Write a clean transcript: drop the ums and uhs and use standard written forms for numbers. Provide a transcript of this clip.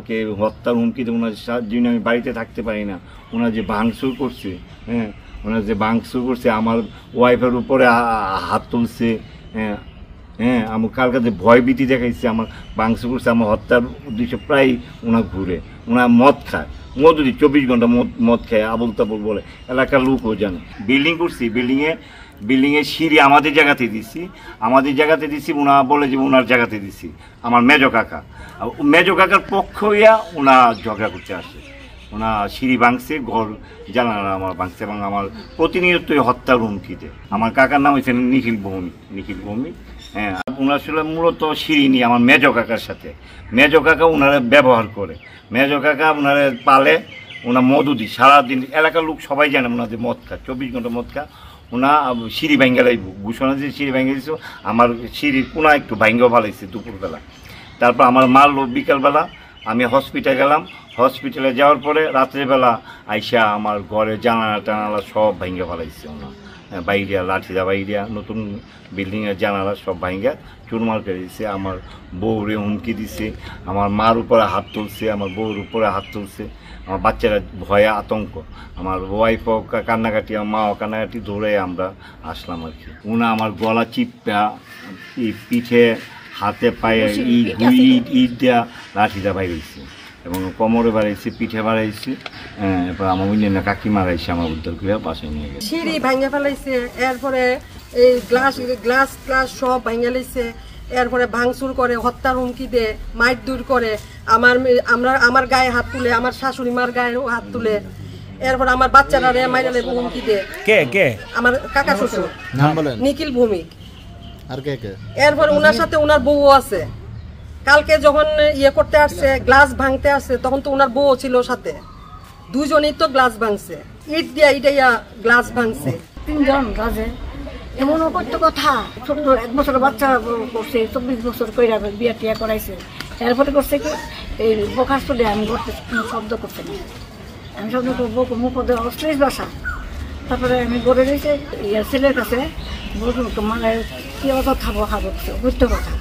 আমাকে হত্যার হুমকিতে ওনার জন্য আমি বাড়িতে থাকতে পারি না। ওনার যে ভাঙচুর করছে, হ্যাঁ, ওনার যে ভাঙচুর করছে, আমার ওয়াইফের উপরে হাত তুলছে, হ্যাঁ হ্যাঁ, আমার কার কাছে ভয়ভীতি দেখাইছে, আমার ভাঙচুর করছে, আমার হত্যার উদ্দেশ্য প্রায় ওনার ঘুরে। ওনার মদ খায়, মধুরি 24 ঘন্টা মদ খায়, আবুল তাবুল বলে, এলাকার লোকও জানে। বিল্ডিং করছি, বিল্ডিংয়ের সিঁড়ি আমাদের জায়গাতে দিছি, ওনা বলে যে ওনার জায়গাতে দিছি। আমার মেজো কাকার পক্ষ হইয়া ওনা ঝগড়া করতে আসে। ওনা সিঁড়ি ভাঙছে, ঘর জানালা আমার ভাঙছে, এবং আমার প্রতিনিয়তই হত্যার হুমকিতে। আমার কাকার নাম হয়েছে নিখিল ভৌমিক। হ্যাঁ, ওনার আসলে মূলত সিঁড়ি নিয়ে আমার মেজো কাকার সাথে, মেজো কাকা ওনারা ব্যবহার করে, মেজো কাকা ওনারা পালে, ওনার মধু দিই সারাদিন। এলাকার লোক সবাই জানে ওনাদের মদ খায়, 24 ঘন্টা মদ খায়। ওনা সিঁড়ি ভাঙ্গা ঘোষণা দিয়ে সিঁড়ি ভাঙ্গা দিয়েছে, আমার সিঁড়ির কোনা একটু ভাঙ্গাও ভালাইছে দুপুরবেলা। তারপর আমার মারলো বিকালবেলা, আমি হসপিটালে যাওয়ার পরে রাত্রেবেলা আইসা আমার ঘরে জানালা সব ভাঙ্গা ফেলাইছে। ওনা বাইরিয়া লাঠিদা বাইরিয়া নতুন বিল্ডিংয়ের জানালা সব ভাঙ্গা চুরমার করে দিছে। আমার বউরে হুমকি দিছে, আমার মার উপরে হাত তুলছে, আমার বউর উপরে হাত তুলছে। আমার বাচ্চারা ভয়ে আতঙ্ক, আমার ওয়াইফও কান্নাকাটি, আমার মাও কান্নাকাটি, দৌড়ে আমরা আসলাম আর কি। ওনা আমার গলা চিপা, পিঠে হাতে পায়ে ইট দেওয়া লাঠিদা বাইরেছে, এবং কোমরে বাড়াইছে, পিঠে বাড়াইছে। এরপর আমার অন্যান্য কাকি মারাইছে, আমার উদ্ধার করে বাসায় নিয়ে গেছে। সিঁড়ি ভাঙে ফেলাইছে, এরপরে এই গ্লাস সব ভাঙে লাইছে, এরপরে ভাঙচুর করে, হত্যার হুমকি দেয়, মাইট দূর করে, আমার গায়ে হাত তুলে, আমার শাশুড়ি মার গায়ে হাত তুলে, এরপর আমার বাচ্চারা মাইরা লেবু হুমকি দেয়। কে আমার কাকা শ্বশুর নাম বলেন? নিখিল ভৌমিক। আর কে? এরপর ওনার সাথে ওনার বউ আছে। কালকে যখন করতে আসছে, গ্লাস ভাঙতে আসছে, তখন তো ওনার বউ ছিল সাথে, দুজনেই তো গ্লাস ভাঙছে, ইট দিয়া গ্লাস ভাঙছে। 3 জন রাজে এমনও করতে কথা, ছোট 1 বছরের বাচ্চা করছে, 24 বছর কইরা বিয়া টিয়া করাইছে। এরপরে করছে কি, এই বোকার চলে আমি করতে কোনো শব্দ করতে না, আমি শব্দ করবো মুখ অশ্লীল ভাষা। তারপরে আমি গড়ে রয়েছে ছেলের কাছে মানে কি কথা খাবো, বুঝতে কথা